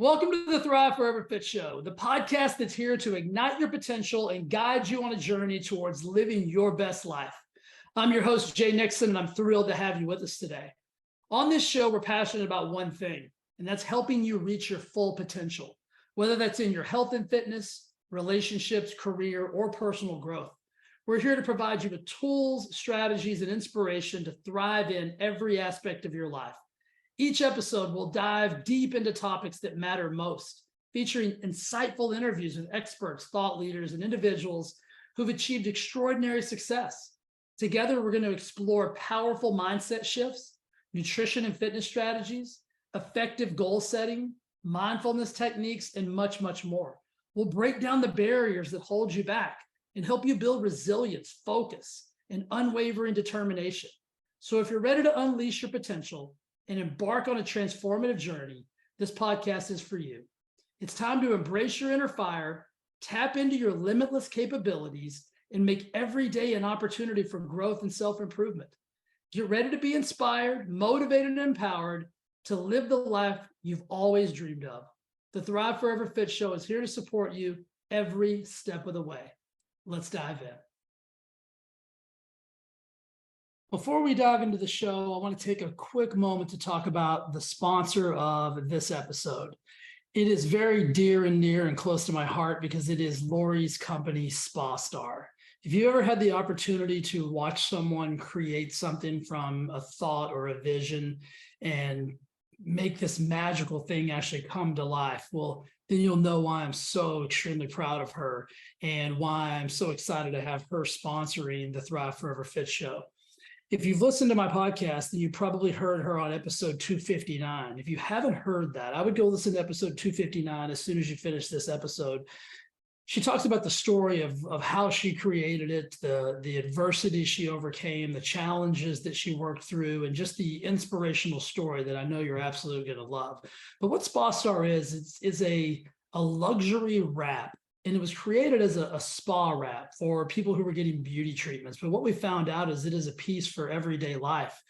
Welcome to the Thrive Forever Fit Show, the podcast that's here to ignite your potential and guide you on a journey towards living your best life. I'm your host, Jay Nixon, and I'm thrilled to have you with us today. On this show, we're passionate about one thing, and that's helping you reach your full potential, whether that's in your health and fitness, relationships, career, or personal growth. We're here to provide you with tools, strategies, and inspiration to thrive in every aspect of your life. Each episode will dive deep into topics that matter most, featuring insightful interviews with experts, thought leaders, and individuals who've achieved extraordinary success. Together, we're going to explore powerful mindset shifts, nutrition and fitness strategies, effective goal setting, mindfulness techniques, and much, much more. We'll break down the barriers that hold you back and help you build resilience, focus, and unwavering determination. So if you're ready to unleash your potential and embark on a transformative journey, this podcast is for you. It's time to embrace your inner fire, tap into your limitless capabilities, and make every day an opportunity for growth and self-improvement. Get ready to be inspired, motivated, and empowered to live the life you've always dreamed of. The Thrive Forever Fit Show is here to support you every step of the way. Let's dive in. Before we dive into the show, I want to take a quick moment to talk about the sponsor of this episode. It is very dear and near and close to my heart because it is Lori's company, SpaStar. If you ever had the opportunity to watch someone create something from a thought or a vision and make this magical thing actually come to life, well, then you'll know why I'm so extremely proud of her and why I'm so excited to have her sponsoring the Thrive Forever Fit Show. If you've listened to my podcast, then you probably heard her on episode 259. If you haven't heard that, I would go listen to episode 259 as soon as you finish this episode. She talks about the story of how she created it, the adversity she overcame, the challenges that she worked through, and just the inspirational story that I know you're absolutely going to love. But what SpaStar is a luxury wrap. And it was created as a spa wrap for people who were getting beauty treatments. But what we found out is it is a piece for everyday life.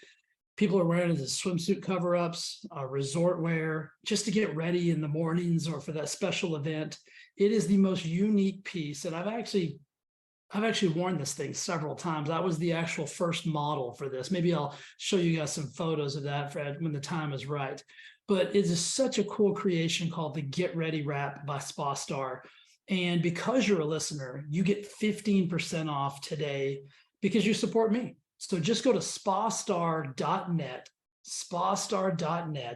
People are wearing it as swimsuit cover-ups, resort wear, just to get ready in the mornings or for that special event. It is the most unique piece. And I've actually worn this thing several times. I was the actual first model for this. Maybe I'll show you guys some photos of that when the time is right. But it is such a cool creation called the Get Ready Wrap by SpaStar. And because you're a listener, you get 15% off today because you support me. So just go to spastar.net,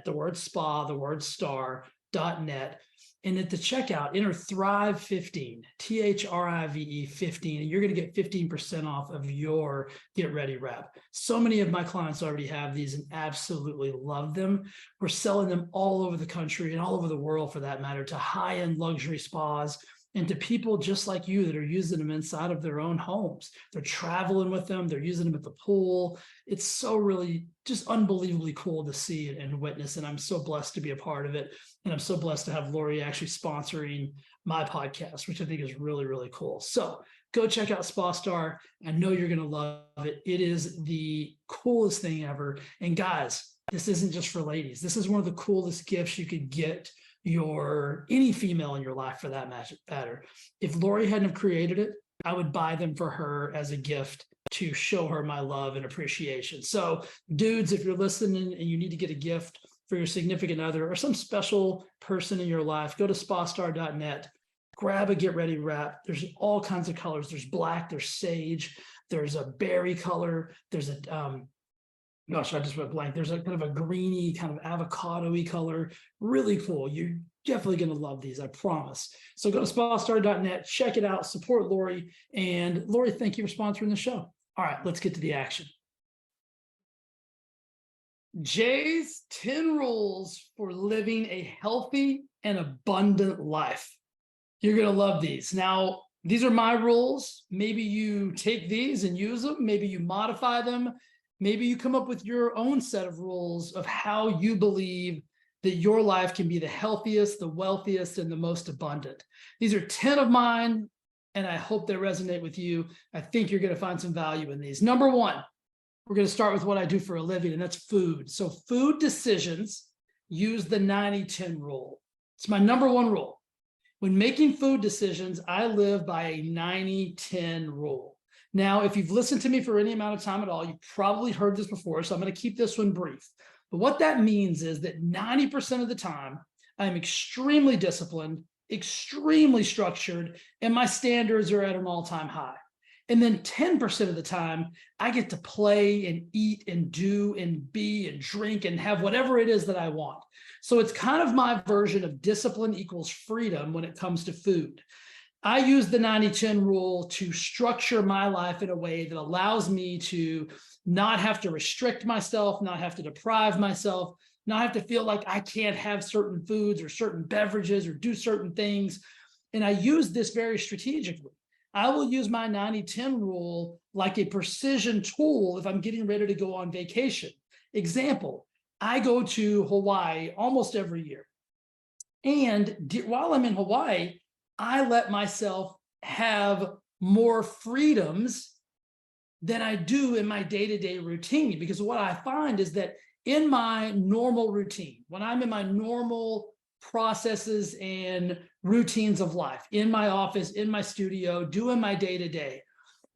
the word spa, the word star.net. And at the checkout, enter Thrive15, THRIVE 15, and you're going to get 15% off of your Get Ready Wrap. So many of my clients already have these and absolutely love them. We're selling them all over the country and all over the world, for that matter, to high-end luxury spas and to people just like you that are using them inside of their own homes. They're traveling with them. They're using them at the pool. It's so really just unbelievably cool to see and witness. And I'm so blessed to be a part of it. And I'm so blessed to have Lori actually sponsoring my podcast, which I think is really, really cool. So go check out SpaStar. I know you're going to love it. It is the coolest thing ever. And guys, this isn't just for ladies. This is one of the coolest gifts you could get any female in your life, for that matter. If Lori hadn't have created it, I would buy them for her as a gift to show her my love and appreciation. So dudes, if you're listening and you need to get a gift for your significant other or some special person in your life, go to spastar.net, grab a Get Ready Wrap. There's all kinds of colors. There's black, there's sage, there's a berry color, there's a gosh, I just went blank. There's a kind of a greeny, kind of avocado-y color. Really cool. You're definitely going to love these, I promise. So go to spastar.net, check it out, support Lori. And Lori, thank you for sponsoring the show. All right, let's get to the action. Jay's 10 rules for living a healthy and abundant life. You're going to love these. Now, these are my rules. Maybe you take these and use them. Maybe you modify them. Maybe you come up with your own set of rules of how you believe that your life can be the healthiest, the wealthiest, and the most abundant. These are 10 of mine, and I hope they resonate with you. I think you're going to find some value in these. Number one, we're going to start with what I do for a living, and that's food. So food decisions use the 90-10 rule. It's my number one rule. When making food decisions, I live by a 90-10 rule. Now, if you've listened to me for any amount of time at all, you've probably heard this before, so I'm going to keep this one brief. But what that means is that 90% of the time, I'm extremely disciplined, extremely structured, and my standards are at an all-time high. And then 10% of the time, I get to play and eat and do and be and drink and have whatever it is that I want. So it's kind of my version of discipline equals freedom when it comes to food. I use the 90-10 rule to structure my life in a way that allows me to not have to restrict myself, not have to deprive myself, not have to feel like I can't have certain foods or certain beverages or do certain things. And I use this very strategically. I will use my 90-10 rule like a precision tool if I'm getting ready to go on vacation. Example, I go to Hawaii almost every year. And while I'm in Hawaii, I let myself have more freedoms than I do in my day-to-day routine. Because what I find is that in my normal routine, when I'm in my normal processes and routines of life, in my office, in my studio, doing my day-to-day,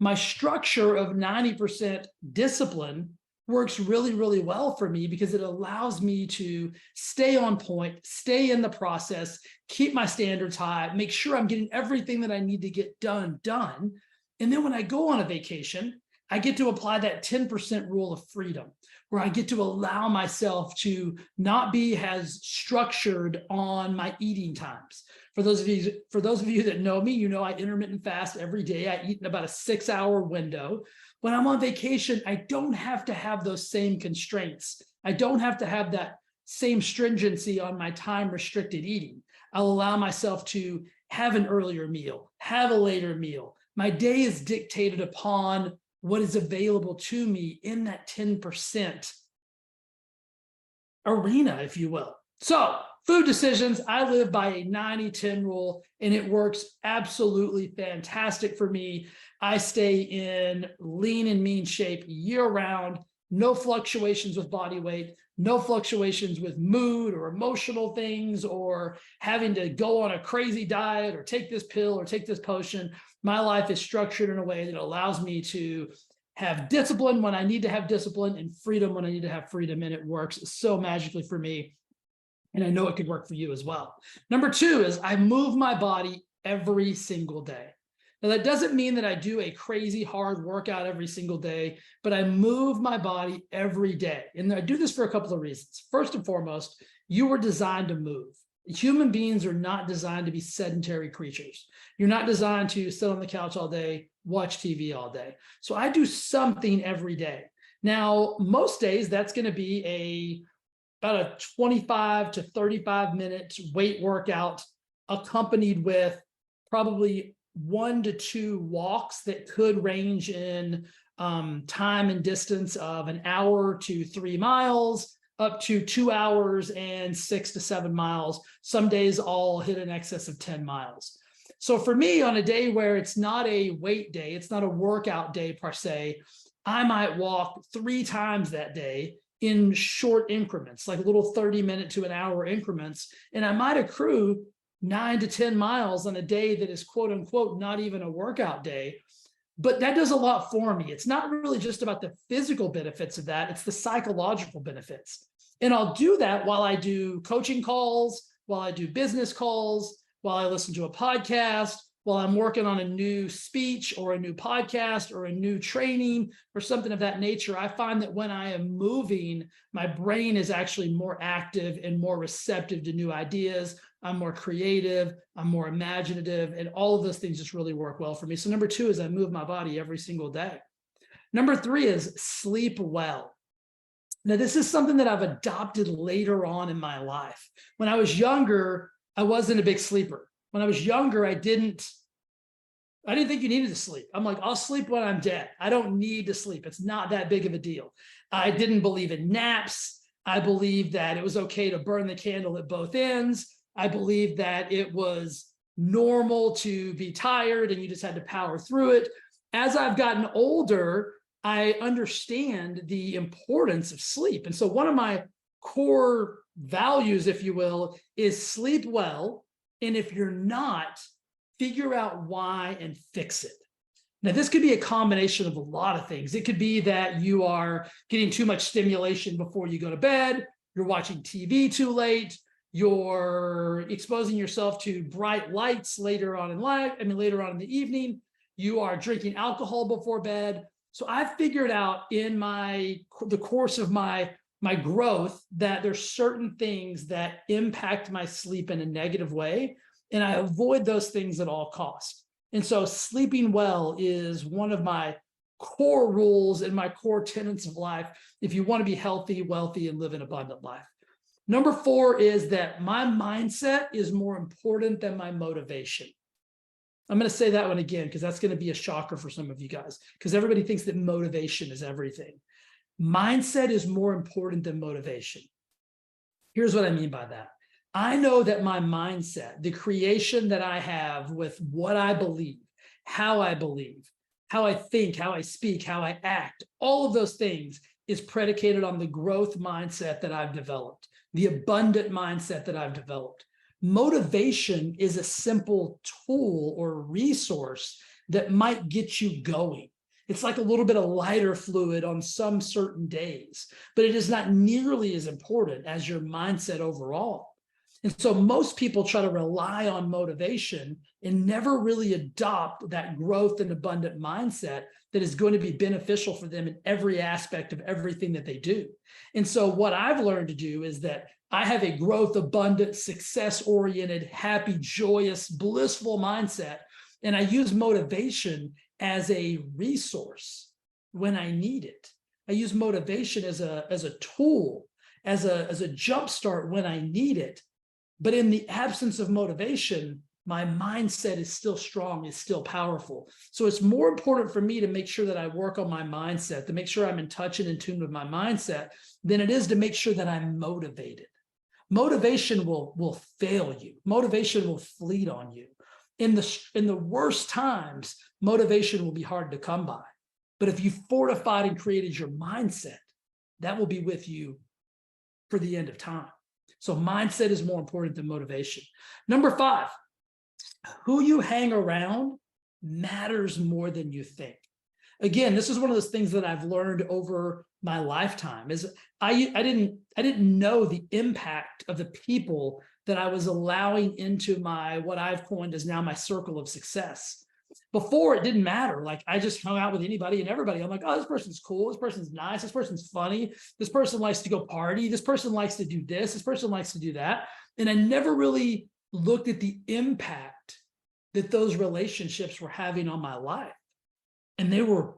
my structure of 90% discipline works really, really well for me because it allows me to stay on point, stay in the process, keep my standards high, make sure I'm getting everything that I need to get done. And then when I go on a vacation, I get to apply that 10% rule of freedom, where I get to allow myself to not be as structured on my eating times. For those of you that know me, you know I intermittent fast every day. I eat in about a 6-hour window. When I'm on vacation, I don't have to have those same constraints. I don't have to have that same stringency on my time restricted eating. I'll allow myself to have an earlier meal, have a later meal. My day is dictated upon what is available to me in that 10% arena, if you will. So food decisions, I live by a 90-10 rule, and it works absolutely fantastic for me. I stay in lean and mean shape year round, no fluctuations with body weight, no fluctuations with mood or emotional things or having to go on a crazy diet or take this pill or take this potion. My life is structured in a way that allows me to have discipline when I need to have discipline and freedom when I need to have freedom, and it works so magically for me. And I know it could work for you as well. Number 2 is I move my body every single day. Now, that doesn't mean that I do a crazy hard workout every single day, but I move my body every day. And I do this for a couple of reasons. First and foremost, you were designed to move. Human beings are not designed to be sedentary creatures. You're not designed to sit on the couch all day, watch TV all day. So I do something every day. Now, most days that's going to be about a 25 to 35 minute weight workout accompanied with probably 1 to 2 walks that could range in time and distance of an hour to 3 miles, up to 2 hours and 6 to 7 miles. Some days I'll hit in excess of 10 miles. So for me, on a day where it's not a weight day, it's not a workout day per se, I might walk 3 times that day in short increments, like little 30-minute to an hour increments. And I might accrue 9 to 10 miles on a day that is quote unquote not even a workout day. But that does a lot for me. It's not really just about the physical benefits of that, it's the psychological benefits. And I'll do that while I do coaching calls, while I do business calls, while I listen to a podcast, while I'm working on a new speech or a new podcast or a new training or something of that nature. I find that when I am moving, my brain is actually more active and more receptive to new ideas. I'm more creative, I'm more imaginative, and all of those things just really work well for me. So number 2 is I move my body every single day. Number 3 is sleep well. Now, this is something that I've adopted later on in my life. When I was younger, I wasn't a big sleeper. When I was younger, I didn't think you needed to sleep. I'm like, I'll sleep when I'm dead. I don't need to sleep. It's not that big of a deal. I didn't believe in naps. I believed that it was okay to burn the candle at both ends. I believed that it was normal to be tired and you just had to power through it. As I've gotten older, I understand the importance of sleep. And so one of my core values, if you will, is sleep well. And if you're not, figure out why and fix it. Now, this could be a combination of a lot of things. It could be that you are getting too much stimulation before you go to bed, you're watching TV too late, you're exposing yourself to bright lights later on in life, later on in the evening, you are drinking alcohol before bed. So I've figured out in the course of my growth that there's certain things that impact my sleep in a negative way, and I avoid those things at all costs. And so sleeping well is one of my core rules and my core tenets of life if you want to be healthy, wealthy, and live an abundant life. Number 4 is that my mindset is more important than my motivation. I'm going to say that one again because that's going to be a shocker for some of you guys, because everybody thinks that motivation is everything. Mindset is more important than motivation. Here's what I mean by that. I know that my mindset, the creation that I have with what I believe, how I think, how I speak, how I act, all of those things is predicated on the growth mindset that I've developed, the abundant mindset that I've developed. Motivation is a simple tool or resource that might get you going. It's like a little bit of lighter fluid on some certain days, but it is not nearly as important as your mindset overall. And so most people try to rely on motivation and never really adopt that growth and abundant mindset that is going to be beneficial for them in every aspect of everything that they do. And so what I've learned to do is that I have a growth, abundant, success-oriented, happy, joyous, blissful mindset, and I use motivation as a resource when I need it. I use motivation as a tool, as a jumpstart when I need it. But in the absence of motivation, my mindset is still strong, is still powerful. So it's more important for me to make sure that I work on my mindset, to make sure I'm in touch and in tune with my mindset, than it is to make sure that I'm motivated. Motivation will fail you. Motivation will fleet on you. In the worst times, motivation will be hard to come by. But if you fortified and created your mindset, that will be with you for the end of time. So mindset is more important than motivation. Number 5, who you hang around matters more than you think. Again, this is one of those things that I've learned over my lifetime. Is I didn't know the impact of the people that I was allowing into what I've coined as now my circle of success. Before, it didn't matter. Like, I just hung out with anybody and everybody. I'm like, oh, this person's cool. This person's nice. This person's funny. This person likes to go party. This person likes to do this. This person likes to do that. And I never really looked at the impact that those relationships were having on my life. And they were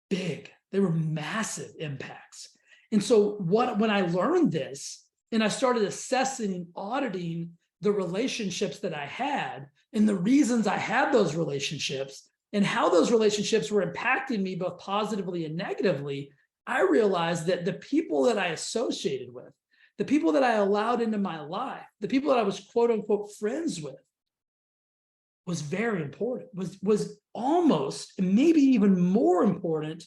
big. They were massive impacts. And so when I learned this and I started assessing and auditing the relationships that I had and the reasons I had those relationships and how those relationships were impacting me both positively and negatively, I realized that the people that I associated with, the people that I allowed into my life, the people that I was quote unquote friends with, was very important, was almost, and maybe even more important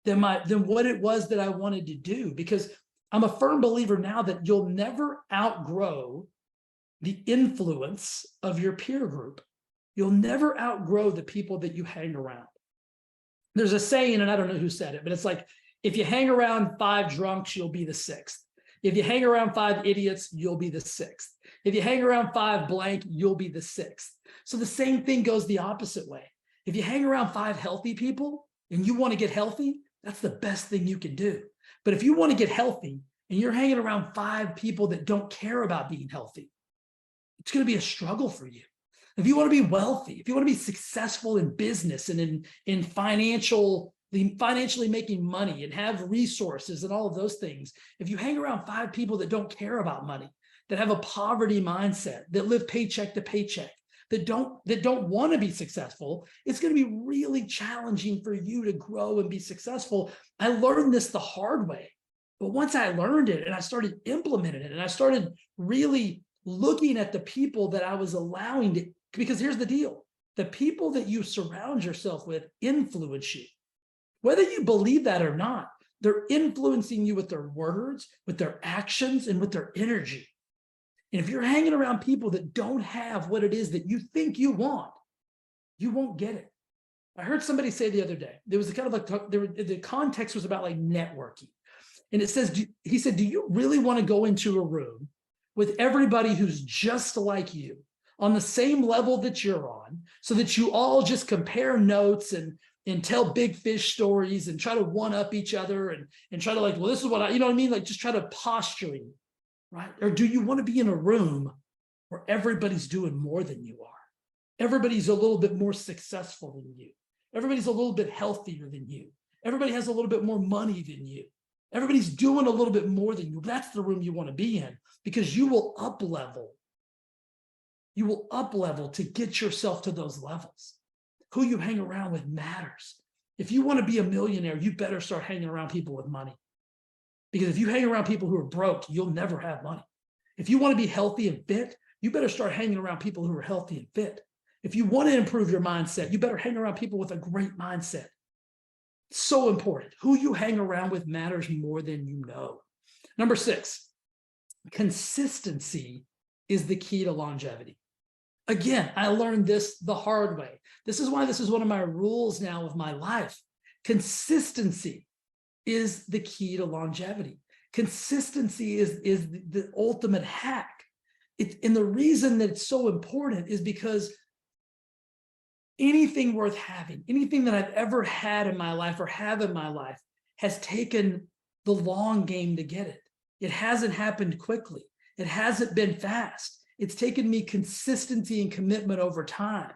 than what it was that I wanted to do. Because I'm a firm believer now that you'll never outgrow the influence of your peer group. You'll never outgrow the people that you hang around. There's a saying, and I don't know who said it, but it's like, if you hang around 5 drunks, you'll be the 6th. If you hang around 5 idiots, you'll be the 6th. If you hang around 5 blank, you'll be the 6th. So the same thing goes the opposite way. If you hang around 5 healthy people and you want to get healthy, that's the best thing you can do. But if you want to get healthy and you're hanging around 5 people that don't care about being healthy, it's going to be a struggle for you. If you want to be wealthy, if you want to be successful in business and in financially making money and have resources and all of those things, if you hang around 5 people that don't care about money, that have a poverty mindset, that live paycheck to paycheck, that don't want to be successful, it's going to be really challenging for you to grow and be successful. I learned this the hard way, but once I learned it and I started implementing it and I started really looking at the people that I was allowing to, because here's the deal, the people that you surround yourself with influence you. Whether you believe that or not, They're influencing you with their words, with their actions, and with their energy. And if you're hanging around people that don't have what it is that you think you want, you won't get it. I heard somebody say the other day, there was a kind of like, the context was about like networking. And it says, he said, do you really want to go into a room with everybody who's just like you on the same level that you're on, so that you all just compare notes and tell big fish stories and try to one up each other and try to like, well, this is what I, you know what I mean? Like just try to posturing, right? Or do you want to be in a room where everybody's doing more than you are? Everybody's a little bit more successful than you. Everybody's a little bit healthier than you. Everybody has a little bit more money than you. Everybody's doing a little bit more than you. That's the room you want to be in, because you will up level. You will up level to get yourself to those levels. Who you hang around with matters. If you want to be a millionaire, you better start hanging around people with money. Because if you hang around people who are broke, you'll never have money. If you want to be healthy and fit, you better start hanging around people who are healthy and fit. If you want to improve your mindset, you better hang around people with a great mindset. So important. Who you hang around with matters more than you know. Number 6, consistency is the key to longevity. Again, I learned this the hard way. This is why this is one of my rules now of my life. Consistency is the key to longevity. Consistency is the ultimate hack. And the reason that it's so important is because anything worth having, anything that I've ever had in my life or have in my life has taken the long game to get it. It hasn't happened quickly. It hasn't been fast. It's taken me consistency and commitment over time.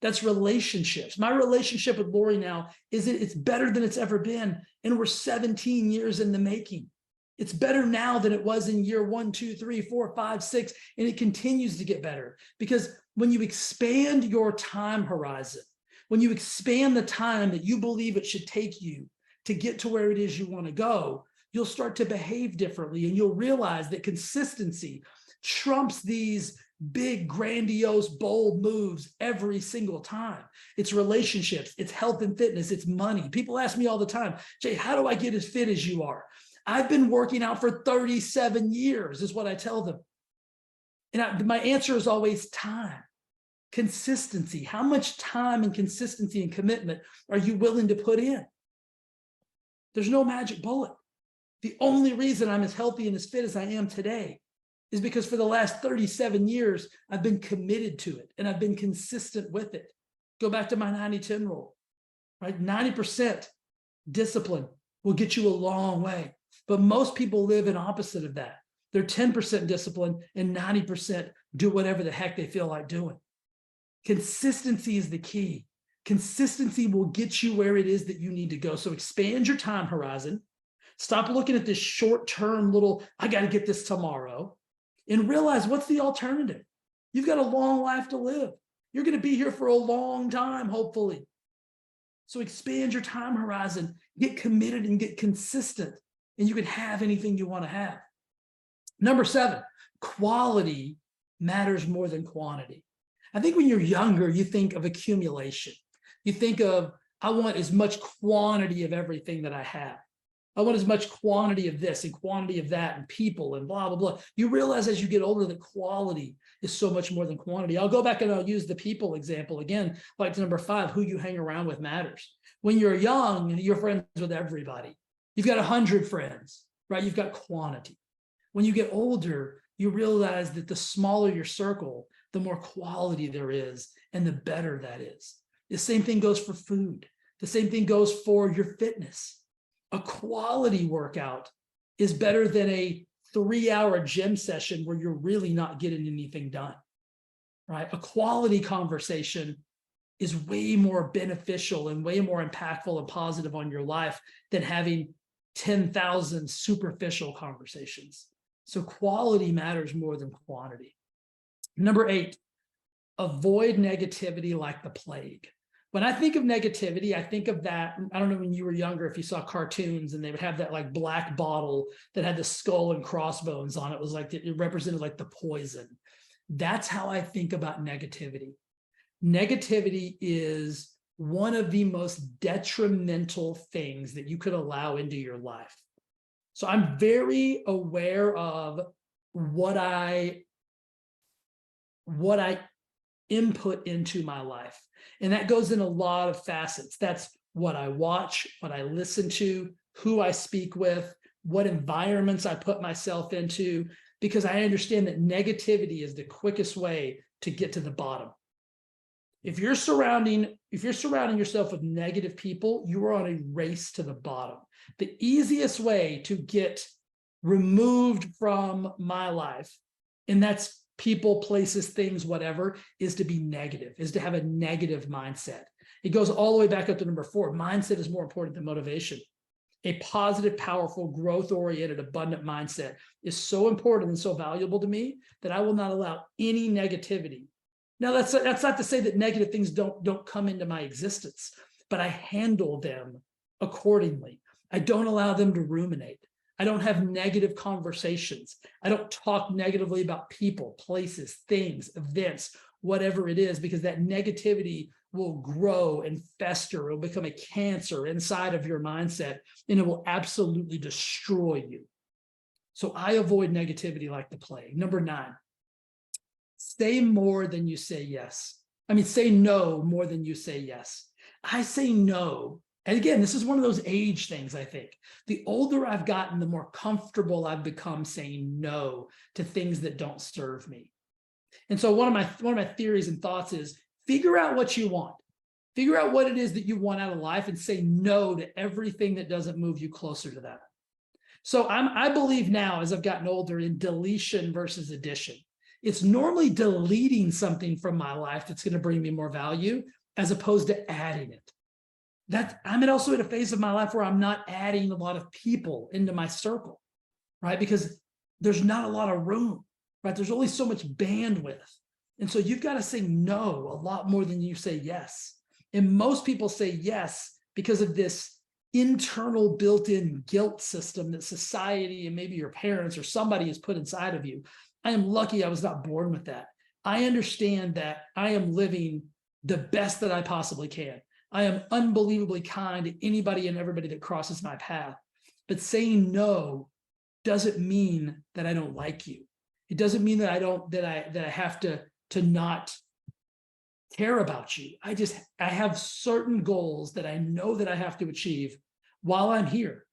That's relationships. My relationship with Lori now it's better than it's ever been. And we're 17 years in the making. It's better now than it was in year 1, 2, 3, 4, 5, 6, and it continues to get better. Because when you expand your time horizon, when you expand the time that you believe it should take you to get to where it is you want to go, you'll start to behave differently, and you'll realize that consistency trumps these big, grandiose, bold moves every single time. It's relationships, it's health and fitness, it's money. People ask me all the time, Jay, how do I get as fit as you are? I've been working out for 37 years, is what I tell them. And my answer is always time, consistency. How much time and consistency and commitment are you willing to put in? There's no magic bullet. The only reason I'm as healthy and as fit as I am today is because for the last 37 years, I've been committed to it and I've been consistent with it. Go back to my 90-10 rule, right? 90% discipline will get you a long way. But most people live in opposite of that. They're 10% discipline and 90% do whatever the heck they feel like doing. Consistency is the key. Consistency will get you where it is that you need to go. So expand your time horizon. Stop looking at this short-term little, I got to get this tomorrow, and realize what's the alternative. You've got a long life to live. You're going to be here for a long time, hopefully. So expand your time horizon, get committed and get consistent, and you can have anything you want to have. Number 7, quality matters more than quantity. I think when you're younger, you think of accumulation. You think of, I want as much quantity of everything that I have. I want as much quantity of this and quantity of that and people and blah, blah, blah. You realize as you get older that quality is so much more than quantity. I'll go back and I'll use the people example again, like number 5, who you hang around with matters. When you're young, you're friends with everybody. You've got 100 friends, right? You've got quantity. When you get older, you realize that the smaller your circle, the more quality there is and the better that is. The same thing goes for food. The same thing goes for your fitness. A quality workout is better than a 3-hour gym session where you're really not getting anything done, right? A quality conversation is way more beneficial and way more impactful and positive on your life than having 10,000 superficial conversations. So quality matters more than quantity. Number 8, avoid negativity like the plague. When I think of negativity, I think of that. I don't know when you were younger, if you saw cartoons and they would have that like black bottle that had the skull and crossbones on it. It was like, it represented like the poison. That's how I think about negativity. Negativity is one of the most detrimental things that you could allow into your life. So I'm very aware of what I input into my life. And that goes in a lot of facets. That's what I watch, what I listen to, who I speak with, what environments I put myself into, because I understand that negativity is the quickest way to get to the bottom. If you're surrounding yourself with negative people, you are on a race to the bottom. The easiest way to get removed from my life, and that's people, places, things, whatever, is to be negative, is to have a negative mindset. It goes all the way back up to number 4. Mindset is more important than motivation. A positive, powerful, growth-oriented, abundant mindset is so important and so valuable to me that I will not allow any negativity. Now, that's not to say that negative things don't come into my existence, but I handle them accordingly. I don't allow them to ruminate. I don't have negative conversations. I don't talk negatively about people, places, things, events, whatever it is, because that negativity will grow and fester. It will become a cancer inside of your mindset, and it will absolutely destroy you. So I avoid negativity like the plague. Number 9, say more than you say yes. Say no more than you say yes. I say no. And again, this is one of those age things, I think. The older I've gotten, the more comfortable I've become saying no to things that don't serve me. And so one of my theories and thoughts is figure out what you want. Figure out what it is that you want out of life and say no to everything that doesn't move you closer to that. So I believe now, as I've gotten older, in deletion versus addition. It's normally deleting something from my life that's going to bring me more value as opposed to adding it. I'm also at a phase of my life where I'm not adding a lot of people into my circle, right? Because there's not a lot of room, right? There's only so much bandwidth. And so you've got to say no a lot more than you say yes. And most people say yes because of this internal built-in guilt system that society and maybe your parents or somebody has put inside of you. I am lucky I was not born with that. I understand that I am living the best that I possibly can. I am unbelievably kind to anybody and everybody that crosses my path. But saying no doesn't mean that I don't like you. It doesn't mean that I have to not care about you. I have certain goals that I know that I have to achieve while I'm here.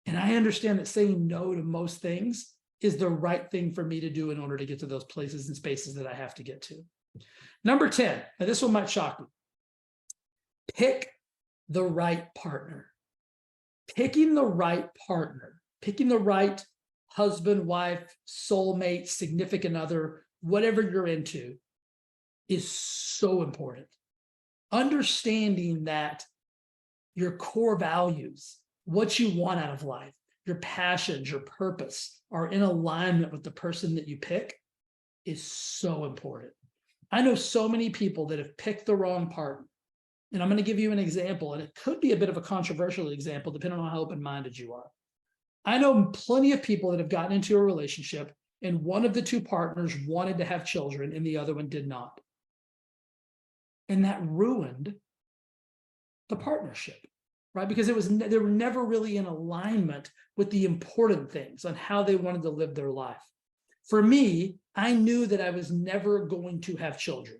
And I understand that saying no to most things is the right thing for me to do in order to get to those places and spaces that I have to get to. Number 10, now this one might shock you. Pick the right partner. Picking the right partner, picking the right husband, wife, soulmate, significant other, whatever you're into, is so important. Understanding that your core values, what you want out of life, your passions, your purpose are in alignment with the person that you pick is so important. I know so many people that have picked the wrong partner. And I'm going to give you an example, and it could be a bit of a controversial example, depending on how open-minded you are. I know plenty of people that have gotten into a relationship, and one of the two partners wanted to have children, and the other one did not. And that ruined the partnership, right? Because they were never really in alignment with the important things on how they wanted to live their life. For me, I knew that I was never going to have children.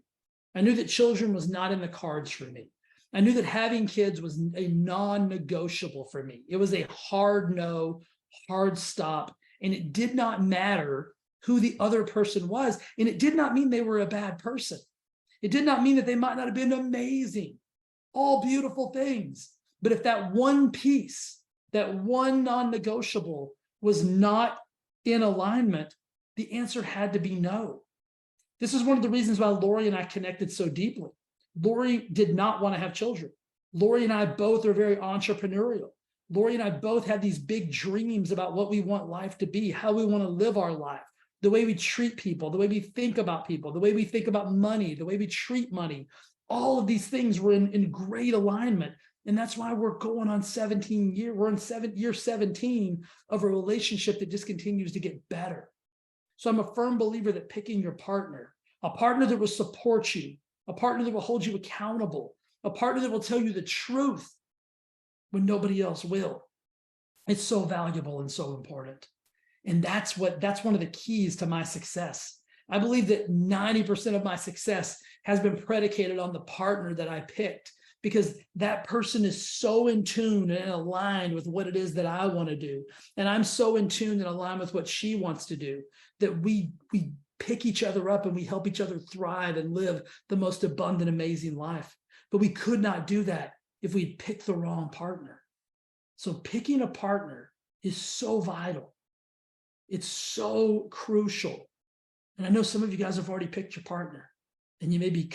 I knew that children was not in the cards for me. I knew that having kids was a non-negotiable for me. It was a hard no, hard stop, and it did not matter who the other person was, and it did not mean they were a bad person. It did not mean that they might not have been amazing, all beautiful things. But if that one piece, that one non-negotiable was not in alignment, the answer had to be no. This is one of the reasons why Lori and I connected so deeply. Lori did not want to have children. Lori and I both are very entrepreneurial. Lori and I both have these big dreams about what we want life to be, how we want to live our life, the way we treat people, the way we think about people, the way we think about money, the way we treat money. All of these things were in great alignment. And that's why we're going on 17 years. We're in year 17 of a relationship that just continues to get better. So I'm a firm believer that picking your partner, a partner that will support you, a partner that will hold you accountable, a partner that will tell you the truth when nobody else will. It's so valuable and so important. And that's one of the keys to my success. I believe that 90% of my success has been predicated on the partner that I picked, because that person is so in tune and aligned with what it is that I want to do. And I'm so in tune and aligned with what she wants to do, that we pick each other up and we help each other thrive and live the most abundant, amazing life. But we could not do that if we picked the wrong partner. So picking a partner is so vital. It's so crucial. And I know some of you guys have already picked your partner, and you may be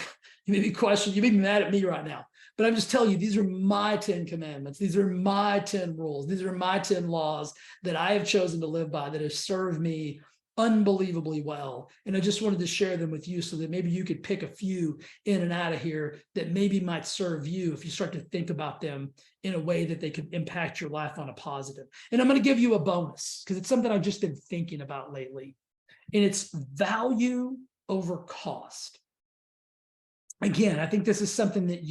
questioning, you may be mad at me right now, but I'm just telling you, these are my 10 commandments. These are my 10 rules. These are my 10 laws that I have chosen to live by, that have served me unbelievably well. And I just wanted to share them with you so that maybe you could pick a few in and out of here that maybe might serve you if you start to think about them in a way that they could impact your life on a positive. And I'm going to give you a bonus because it's something I've just been thinking about lately. And it's value over cost. Again, I think this is something that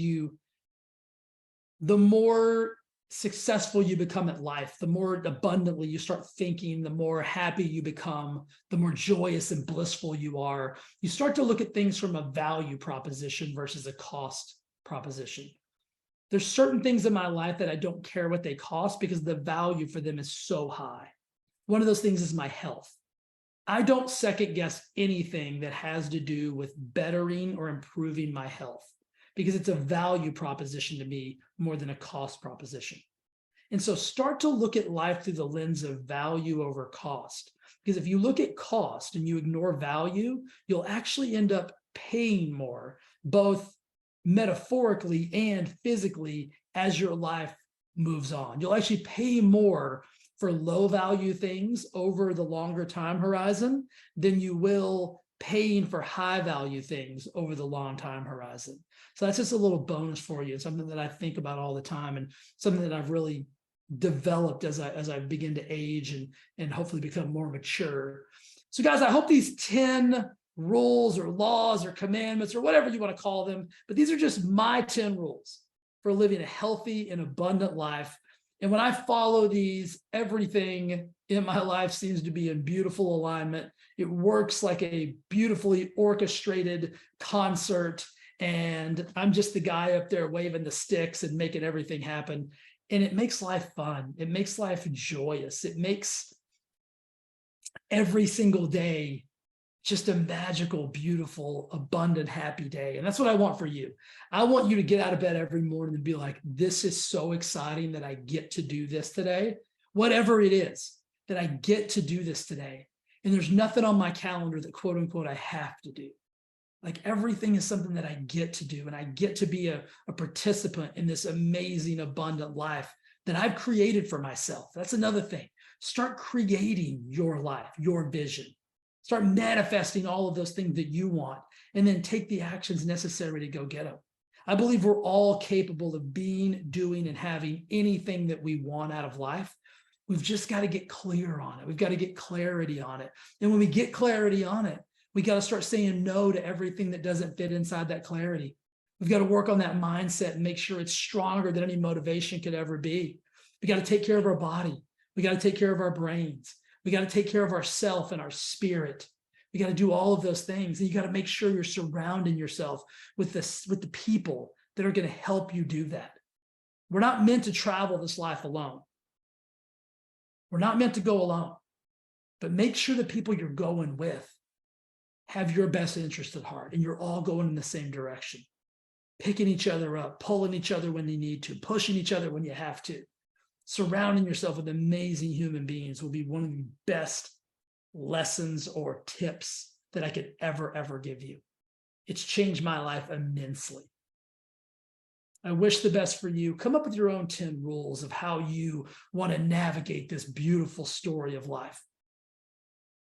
the more successful you become at life, the more abundantly you start thinking, the more happy you become, the more joyous and blissful you are. You start to look at things from a value proposition versus a cost proposition. There's certain things in my life that I don't care what they cost because the value for them is so high. One of those things is my health. I don't second guess anything that has to do with bettering or improving my health, because it's a value proposition to me more than a cost proposition. And so start to look at life through the lens of value over cost. Because if you look at cost and you ignore value, you'll actually end up paying more, both metaphorically and physically, as your life moves on. You'll actually pay more for low value things over the longer time horizon than you will paying for high value things over the long time horizon. So that's just a little bonus for you. It's something that I think about all the time, and something that I've really developed as I begin to age and hopefully become more mature. So guys, I hope these 10 rules or laws or commandments or whatever you want to call them, but these are just my 10 rules for living a healthy and abundant life. And when I follow these, everything in my life seems to be in beautiful alignment. It works like a beautifully orchestrated concert. And I'm just the guy up there waving the sticks and making everything happen. And it makes life fun. It makes life joyous. It makes every single day just a magical, beautiful, abundant, happy day. And that's what I want for you. I want you to get out of bed every morning and be like, this is so exciting that I get to do this today. Whatever it is, that I get to do this today. And there's nothing on my calendar that, quote unquote, I have to do. Like, everything is something that I get to do. And I get to be a participant in this amazing, abundant life that I've created for myself. That's another thing. Start creating your life, your vision. Start manifesting all of those things that you want, and then take the actions necessary to go get them. I believe we're all capable of being, doing, and having anything that we want out of life. We've just got to get clear on it. We've got to get clarity on it. And when we get clarity on it, we got to start saying no to everything that doesn't fit inside that clarity. We've got to work on that mindset and make sure it's stronger than any motivation could ever be. We got to take care of our body. We got to take care of our brains. We got to take care of ourself and our spirit. We got to do all of those things. And you got to make sure you're surrounding yourself with the people that are going to help you do that. We're not meant to travel this life alone. We're not meant to go alone. But make sure the people you're going with have your best interest at heart, and you're all going in the same direction. Picking each other up, pulling each other when you need to, pushing each other when you have to. Surrounding yourself with amazing human beings will be one of the best lessons or tips that I could ever give you. It's changed my life immensely. I wish the best for you. Come up with your own 10 rules of how you want to navigate this beautiful story of life.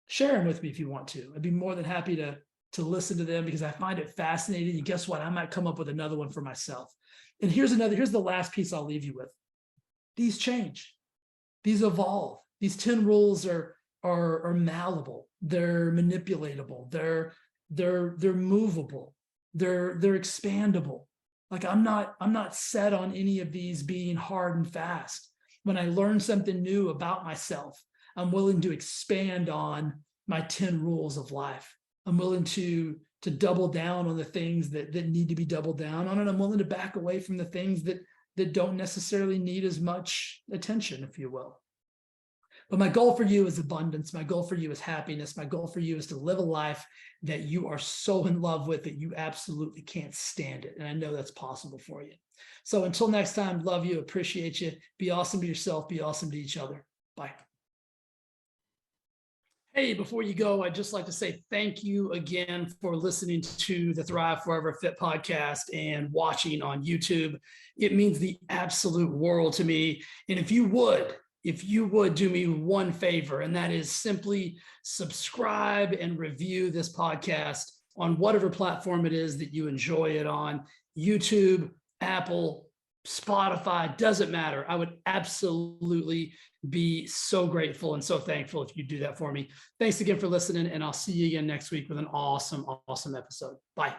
Share them with me if you want to. I'd be more than happy to listen to them, because I find it fascinating. And guess what? I might come up with another one for myself. And here's the last piece I'll leave you with. These change, these evolve. These 10 rules are malleable, they're manipulatable, they're movable, they're expandable. Like I'm not set on any of these being hard and fast. When I learn something new about myself, I'm willing to expand on my 10 rules of life. I'm willing to double down on the things that need to be doubled down on, and I'm willing to back away from the things that don't necessarily need as much attention, if you will. But my goal for you is abundance. My goal for you is happiness. My goal for you is to live a life that you are so in love with that you absolutely can't stand it. And I know that's possible for you. So until next time, love you, appreciate you. Be awesome to yourself. Be awesome to each other. Bye. Hey, before you go, I'd just like to say thank you again for listening to the Thrive Forever Fit podcast and watching on YouTube. It means the absolute world to me. And if you would do me one favor, and that is simply subscribe and review this podcast on whatever platform it is that you enjoy it on, YouTube, Apple, Spotify, doesn't matter. I would absolutely be so grateful and so thankful if you do that for me. Thanks again for listening, and I'll see you again next week with an awesome, awesome episode. Bye.